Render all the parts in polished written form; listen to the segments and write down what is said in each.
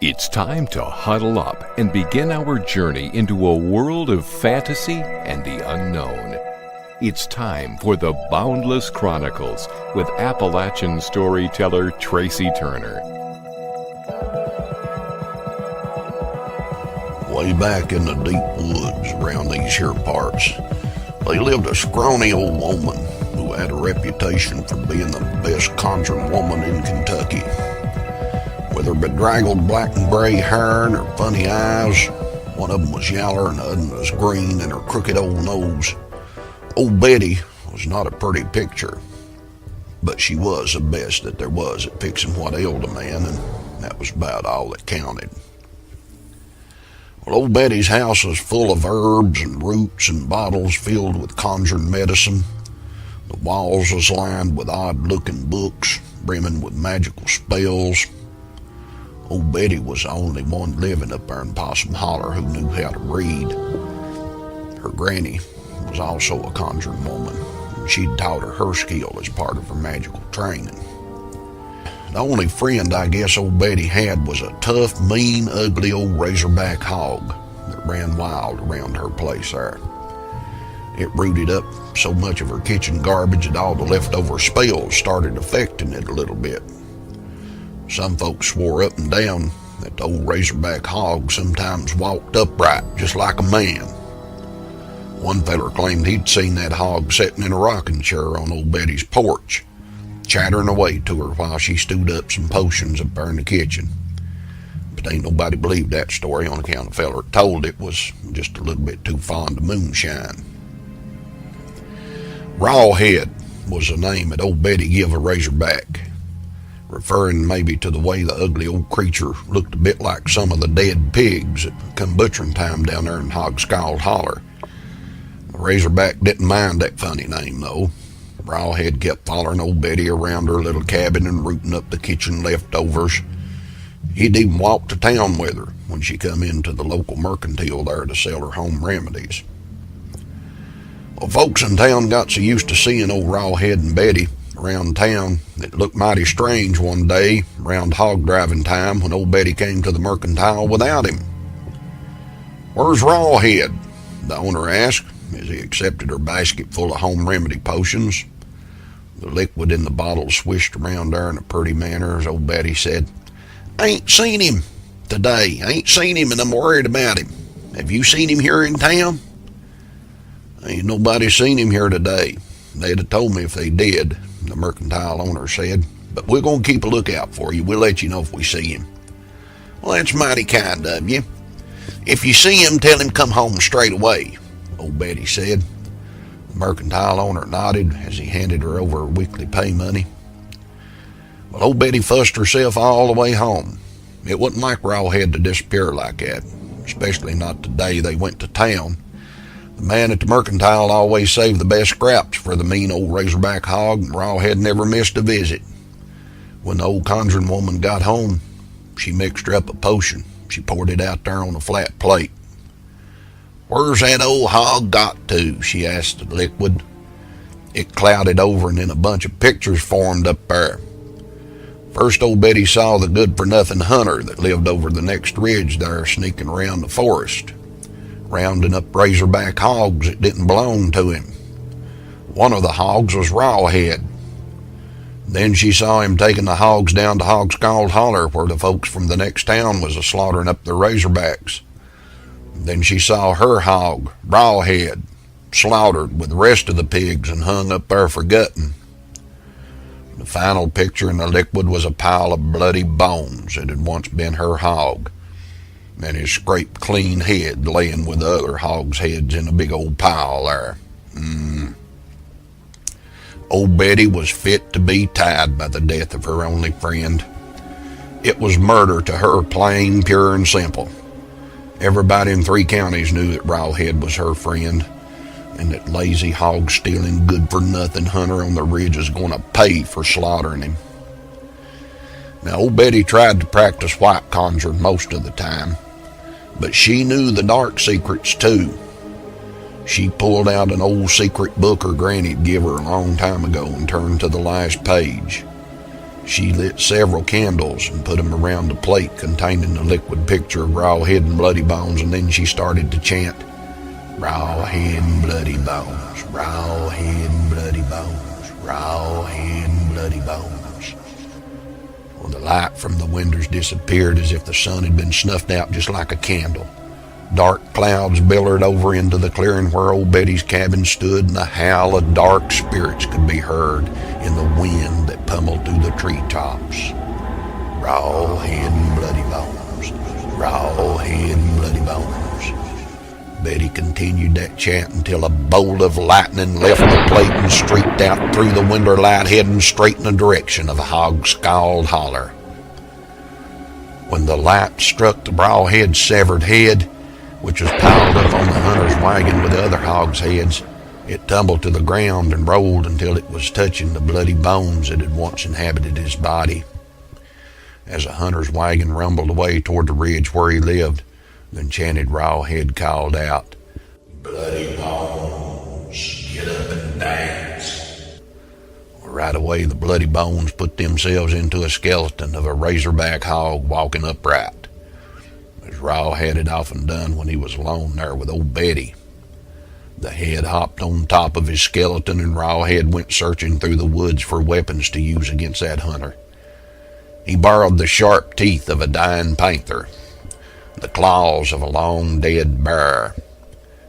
It's time to huddle up and begin our journey into a world of fantasy and the unknown. It's time for the Boundless Chronicles with Appalachian storyteller Tracy Turner. Way back in the deep woods around these here parts, there lived a scrawny old woman who had a reputation for being the best conjuring woman in Kentucky. With her bedraggled black and gray hair and her funny eyes, one of them was yaller and the other was green, and her crooked old nose. Old Betty was not a pretty picture, but she was the best that there was at fixing what ailed a man, and that was about all that counted. Well, old Betty's house was full of herbs and roots and bottles filled with conjuring medicine. The walls was lined with odd-looking books, brimming with magical spells. Old Betty was the only one living up there in Possum Holler who knew how to read. Her granny was also a conjuring woman, and she'd taught her skill as part of her magical training. The only friend I guess old Betty had was a tough, mean, ugly old razorback hog that ran wild around her place there. It rooted up so much of her kitchen garbage that all the leftover spells started affecting it a little bit. Some folks swore up and down that the old razorback hog sometimes walked upright just like a man. One feller claimed he'd seen that hog sitting in a rocking chair on old Betty's porch, chattering away to her while she stewed up some potions up there in the kitchen. But ain't nobody believed that story on account of the feller that told it was just a little bit too fond of moonshine. Rawhead was the name that old Betty give a razorback, referring maybe to the way the ugly old creature looked a bit like some of the dead pigs that come butchering time down there in Hogscald Holler. The razorback didn't mind that funny name, though. Rawhead kept following old Betty around her little cabin and rooting up the kitchen leftovers. He'd even walk to town with her when she come into the local mercantile there to sell her home remedies. Well, folks in town got so used to seeing old Rawhead and Betty around town, it looked mighty strange one day around hog driving time when old Betty came to the mercantile without him. "Where's Rawhead?" the owner asked as he accepted her basket full of home remedy potions. The liquid in the bottle swished around there in a pretty manner as old Betty said, "I ain't seen him today. I ain't seen him and I'm worried about him. Have you seen him here in town?" "Ain't nobody seen him here today. They'd have told me if they did," the mercantile owner said. "But we're going to keep a lookout for you. We'll let you know if we see him." "Well, that's mighty kind of you. If you see him, tell him come home straight away," old Betty said. The mercantile owner nodded as he handed her over her weekly pay money. Well, old Betty fussed herself all the way home. It wasn't like Rawhead to disappear like that, especially not the day they went to town. The man at the mercantile always saved the best scraps for the mean old razorback hog, and Rawhead never missed a visit. When the old conjuring woman got home, she mixed her up a potion. She poured it out there on a flat plate. "Where's that old hog got to?" she asked the liquid. It clouded over and then a bunch of pictures formed up there. First old Betty saw the good-for-nothing hunter that lived over the next ridge there sneaking around the forest, rounding up razorback hogs that didn't belong to him. One of the hogs was Rawhead. Then she saw him taking the hogs down to Hogscald Holler where the folks from the next town was a-slaughtering up their razorbacks. Then she saw her hog, Rawhead, slaughtered with the rest of the pigs and hung up there forgotten. The final picture in the liquid was a pile of bloody bones that had once been her hog, and his scraped clean head laying with the other hogs' heads in a big old pile there. Old Betty was fit to be tied by the death of her only friend. It was murder to her, plain, pure, and simple. Everybody in 3 counties knew that Rawhead was her friend, and that lazy hog-stealing, good-for-nothing hunter on the ridge is going to pay for slaughtering him. Now, old Betty tried to practice white conjuring most of the time, but she knew the dark secrets too. She pulled out an old secret book her granny'd give her a long time ago and turned to the last page. She lit several candles and put them around the plate containing the liquid picture of Rawhead and Bloody Bones, and then she started to chant, "Rawhead and Bloody Bones, Rawhead and Bloody Bones, Rawhead and Bloody Bones." Well, the light from the windows disappeared as if the sun had been snuffed out just like a candle. Dark clouds billowed over into the clearing where old Betty's cabin stood, and the howl of dark spirits could be heard in the wind that pummeled through the treetops. Rawhead and Bloody Bones, Rawhead and Bloody Bones. Betty continued that chant until a bolt of lightning left the plate and streaked out through the window light, heading straight in the direction of Hog-Scald Holler. When the light struck the Rawhead's severed head, which was piled up on the hunter's wagon with the other hogs' heads, it tumbled to the ground and rolled until it was touching the bloody bones that had once inhabited his body. As the hunter's wagon rumbled away toward the ridge where he lived, the enchanted Rawhead called out, "Bloody Bones, get up and dance." Right away, the Bloody Bones put themselves into a skeleton of a razorback hog walking upright, as Rawhead had often done when he was alone there with old Betty. The head hopped on top of his skeleton, and Rawhead went searching through the woods for weapons to use against that hunter. He borrowed the sharp teeth of a dying panther, the claws of a long-dead bear,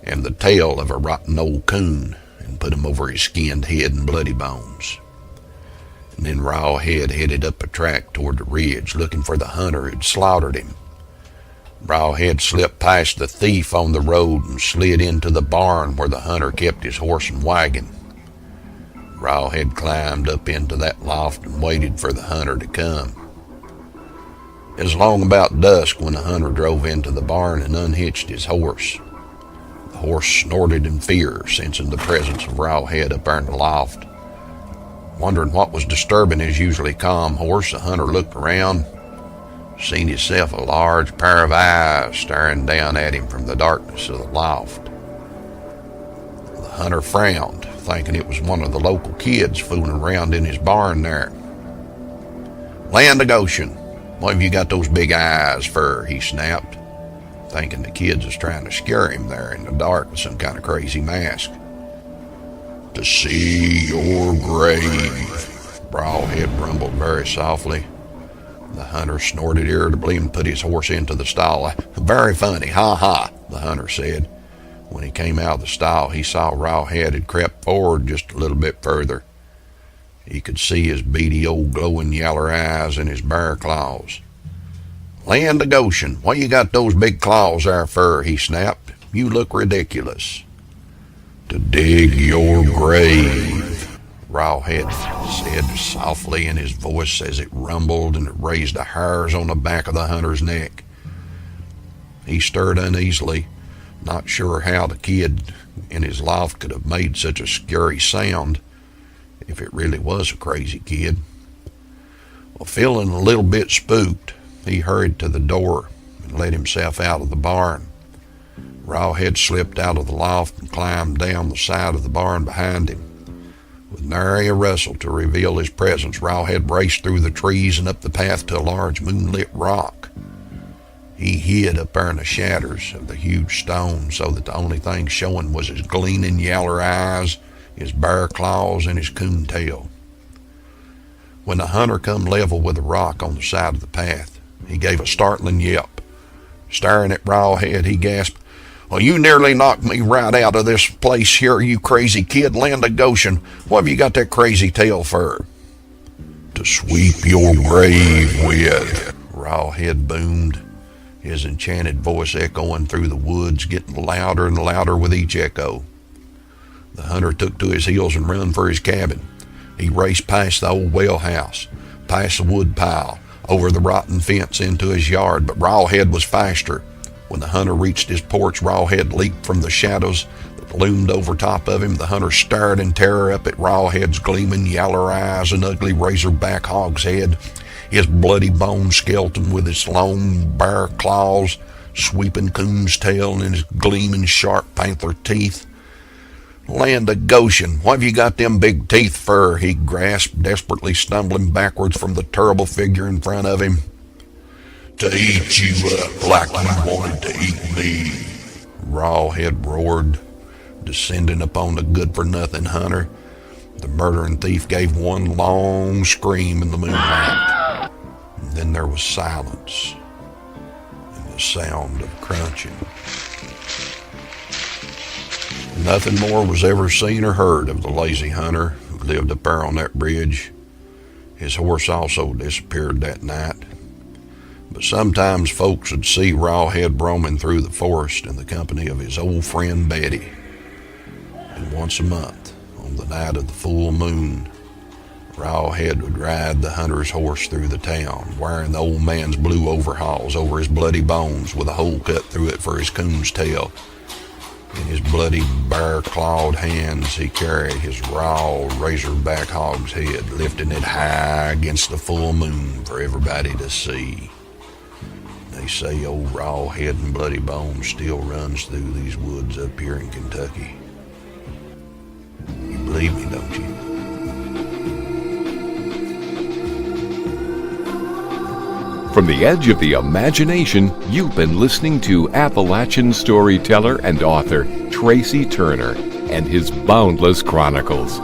and the tail of a rotten old coon, and put them over his skinned head and Bloody Bones. And then Rawhead headed up a track toward the ridge, looking for the hunter who'd slaughtered him. Rawhead slipped past the thief on the road and slid into the barn where the hunter kept his horse and wagon. Rawhead climbed up into that loft and waited for the hunter to come. It was long about dusk when the hunter drove into the barn and unhitched his horse. The horse snorted in fear, sensing the presence of Rawhead up there in the loft. Wondering what was disturbing his usually calm horse, the hunter looked around, seen himself a large pair of eyes staring down at him from the darkness of the loft. The hunter frowned, thinking it was one of the local kids fooling around in his barn there. "Land of Goshen, what have you got those big eyes for?" he snapped, thinking the kids was trying to scare him there in the dark with some kind of crazy mask. "To see your grave," Rawhead rumbled very softly. The hunter snorted irritably and put his horse into the stall. "Very funny, ha ha," the hunter said. When he came out of the stall, he saw Rawhead had crept forward just a little bit further. He could see his beady old glowing yaller eyes and his bare claws. "Land of Goshen, what you got those big claws there for?" he snapped. "You look ridiculous." "To dig your grave," Rawhead said softly in his voice as it rumbled and raised the hairs on the back of the hunter's neck. He stirred uneasily, not sure how the kid in his loft could have made such a scary sound, if it really was a crazy kid. Well, feeling a little bit spooked, he hurried to the door and let himself out of the barn. Rawhead slipped out of the loft and climbed down the side of the barn behind him. With nary a rustle to reveal his presence, Rawhead raced through the trees and up the path to a large moonlit rock. He hid up there in the shadows of the huge stone so that the only thing showing was his gleaming yaller eyes, his bare claws, and his coon tail. When the hunter come level with the rock on the side of the path, he gave a startling yelp. Staring at Rawhead, he gasped, "Well, you nearly knocked me right out of this place here, you crazy kid. Land of Goshen, what have you got that crazy tail for?" "To sweep your grave with," Rawhead boomed, his enchanted voice echoing through the woods, getting louder and louder with each echo. The hunter took to his heels and ran for his cabin. He raced past the old well house, past the wood pile, over the rotten fence into his yard, but Rawhead was faster. When the hunter reached his porch, Rawhead leaped from the shadows that loomed over top of him. The hunter stared in terror up at Rawhead's gleaming yaller eyes and ugly razorback hog's head, his bloody bone skeleton with its long bare claws, sweeping coon's tail, and his gleaming sharp panther teeth. Land of Goshen, why have you got them big teeth for? He grasped, desperately stumbling backwards from the terrible figure in front of him. To eat you up like you wanted to eat me, Rawhead roared, descending upon the good-for-nothing hunter. The murdering thief gave one long scream in the moonlight. And then there was silence and the sound of crunching. Nothing more was ever seen or heard of the lazy hunter who lived up there on that bridge. His horse also disappeared that night. But sometimes folks would see Rawhead roaming through the forest in the company of his old friend Betty. And once a month, on the night of the full moon, Rawhead would ride the hunter's horse through the town, wearing the old man's blue overalls over his bloody bones with a hole cut through it for his coon's tail. In his bloody, bare-clawed hands, he carried his raw, razorback hog's head, lifting it high against the full moon for everybody to see. They say old Rawhead and Bloody Bones still runs through these woods up here in Kentucky. You believe me, don't you? From the edge of the imagination, you've been listening to Appalachian storyteller and author Tracy Turner and his boundless chronicles.